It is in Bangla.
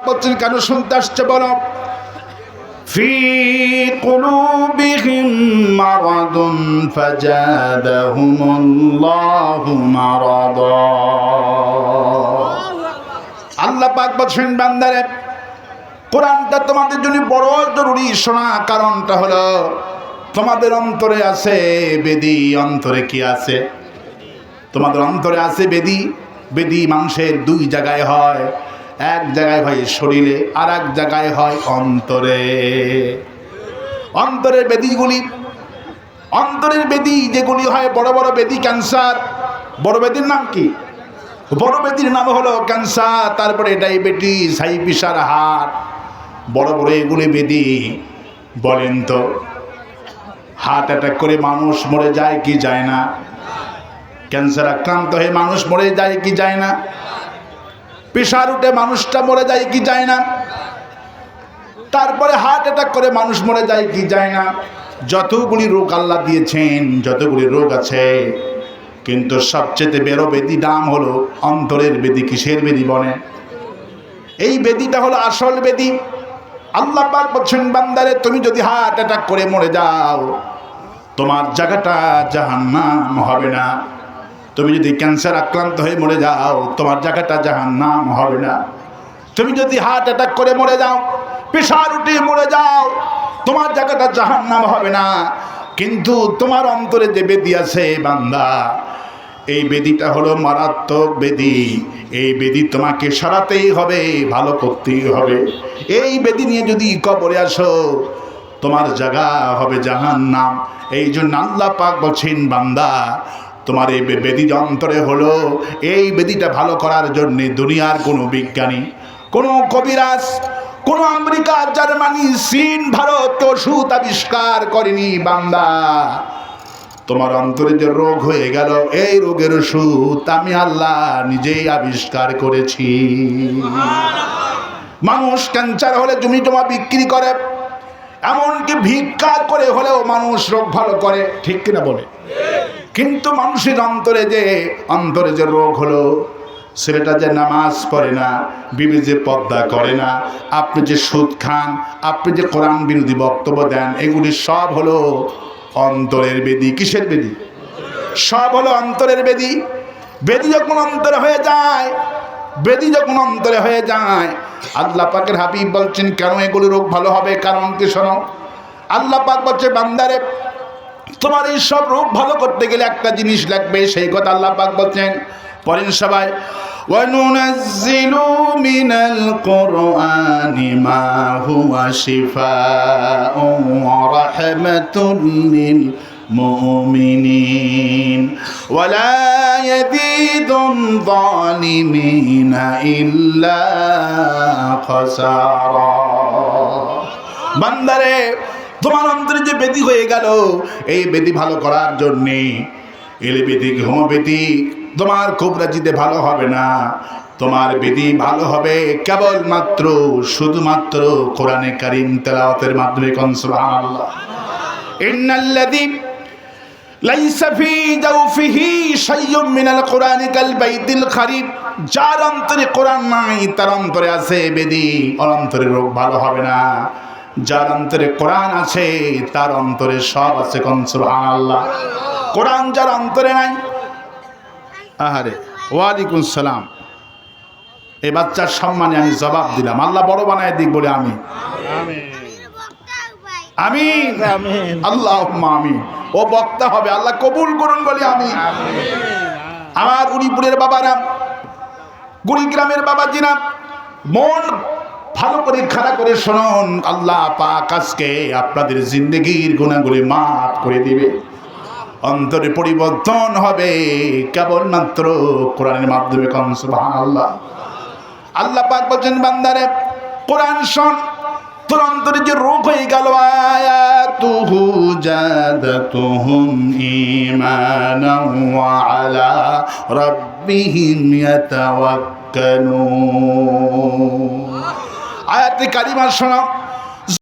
বলছেন কেন শুনতে আসছে বলো ফি কুলুবিহিম মারাদুন ফাজাদাহুমুল্লাহু মারাদা। আল্লাহ পাক বলছেন বান্দারে কোরআনটা তোমাদের জন্য বড় জরুরি শোনা, কারণটা হলো তোমাদের অন্তরে আছে বেদী। অন্তরে কি আছে? তোমাদের অন্তরে আছে বেদী। বেদী মানুষের দুই জায়গায় হয়, এক জায়গায় হয় শরীরে, আর এক জায়গায় হয় অন্তরে। অন্তরের বেদীগুলি, অন্তরের বেদী যেগুলি হয় বড় বড় বেদী, ক্যান্সার, বড় বেদীর নাম কি? বড় বেদীর নাম হলো ক্যান্সার, তারপরে ডায়াবেটিস, হাই প্রেশার, হার্ট, বড় বড় এগুলি বেদী। বলেন তো হার্ট অ্যাটাক করে মানুষ মরে যায় কি যায় না? ক্যান্সার আক্রান্ত হয়ে মানুষ মরে যায় কি যায় না? প্রেশার উঠে মানুষটা মরে যায় কি যায় না? তারপরে হার্ট অ্যাটাক করে মানুষ মরে যায় কি যায় না? যতগুলি রোগ আল্লাহ দিয়েছেন, যতগুলি রোগ আছে, কিন্তু সবচেয়ে বড় বেদী নাম হলো অন্তরের বেদী। কিসের বেদী বলে? এই বেদীটা হলো আসল বেদী। আল্লাহ পাক বলছেন বান্দারে তুমি যদি হার্ট অ্যাটাক করে মরে যাও তোমার জায়গাটা জাহান্নাম হবে না। তুমি যদি ক্যান্সার আক্রান্ত হয়ে মরে যাও তোমার জায়গাটা জাহান্নাম হবে না। তুমি যদি হার্ট অ্যাটাক করে মরে যাও, প্রেশার উঠে মরে যাও, তোমার জায়গাটা জাহান্নাম হবে না। কিন্তু তোমার অন্তরে যে বেদী আছে বান্দা, এই বেদীটা হলো মারাত্মক বেদী। এই বেদী তোমাকে সরাতেই হবে, ভালো করতেই হবে। এই বেদী নিয়ে যদি কবরে আসো তোমার জায়গা হবে জাহান্নাম। এই জন্য আল্লাহ পাক বলছেন বান্দা তোমার এই বেদী অন্তরে হলো, এই বেদীটা ভালো করার জন্য দুনিয়ার কোনো বিজ্ঞানী, কোনো কবিরাজ, কোনো আমেরিকা, জার্মানি, চীন, ভারত ওষুধ আবিষ্কার করেনি বান্দা। তোমার অন্তরে যে রোগ হয়ে গেল এই রোগের ওষুধ আমি আল্লাহ নিজেই আবিষ্কার করেছি। মানুষ ক্যান্সার হলে জমি জমা বিক্রি করে, এমনকি ভিক্ষা করে হলেও মানুষ রোগ ভালো করে, ঠিক কিনা বলে? কিন্তু মানুষের অন্তরে যে রোগ হলো, ছেলেটা যে নামাজ পড়ে না, বিবি যে পর্দা করে না, আপনি যে সুদ খান, আপনি যে কোরআন বিরোধী বক্তব্য দেন, এগুলি সব হলো অন্তরের বেদী। কিসের বেদী? সব হলো অন্তরের বেদী। বেদী যখন অন্তরে হয়ে যায়, বেদী যখন অন্তরে হয়ে যায়, আল্লাহ পাকের হাবিব বলছেন কেন এগুলি রোগ ভালো হবে? কারণ কি শোনো, আল্লাহ পাক বলছে বান্দারে তোমার এই সব রোগ ভালো করতে গেলে একটা জিনিস লাগবে, সেই কথা আল্লাহ পাক বলছেন। পড়েন সবাই, ওয়ানুনাজ্জিলু মিনাল কুরআনি মা হুয়া শিফাউন ওয়া রাহমাতুল লিল মুমিনিন ওয়া লা ইয়াজিদুল যালিমিনা ইল্লা খাসারা। বান্দারে তোমার অন্তরে যে বেদী হয়ে গেল, এই বেদী ভালো করার জন্যে এলোপ্যাথিক, হোমিওপ্যাথিক তোমার কবিরাজিতে ভালো হবে না। তোমার বেদী ভালো হবে কেবলমাত্র শুধুমাত্র কোরআনে কারীম তেলাওয়াতের মাধ্যমে। কোন সুবহানাল্লাহ। ইন্নাল্লাযী লাইসা ফি জাওফিহি শাইয়্যুম মিনাল কুরআনি কাল বাইতিল খারিব। যার অন্তরে কোরআন নাই তার অন্তরে আছে বেদী, ওর অন্তরে রোগ ভালো হবে না। যার অন্তরে কোরআন আছে তার অন্তরে সব আছে। কোন সুবহানাল্লাহ। কোরআন যার অন্তরে নাই, আহারে ওয়ালাইকুম সালাম, এই বাচ্চার সম্মানে আমি জবাব দিলাম, আল্লাহ বড় বানায় দিক বলে আমি আমিন আল্লাহুম্মা আমিন। ও বক্তা হবে, আল্লাহ কবুল করুন বলে আমি। আমার উড়িপুরের বাবারা, গুড়িগ্রামের বাবাজিরা, মন ভালো করে খাড়া করে শুনুন, আল্লাহ পাক আজকে আপনাদের জিন্দেগির গুনাহগুলি মাফ করে দিবে। অন্তরে পরিবর্তন হবে কেবলমাত্র কোরআনের মাধ্যমে। কোন সুবহানাল্লাহ। আল্লাহ পাক বলছেন বান্দারে কোরআন শোন, তোর অন্তরে যে রোগ হয়ে গেল, আয়াতুহু জাদাতুহুম ঈমানান ওয়া আলা রাব্বিহিম ইয়াতাওয়াক্কালুন। আয়াতে কারিমা শোনো,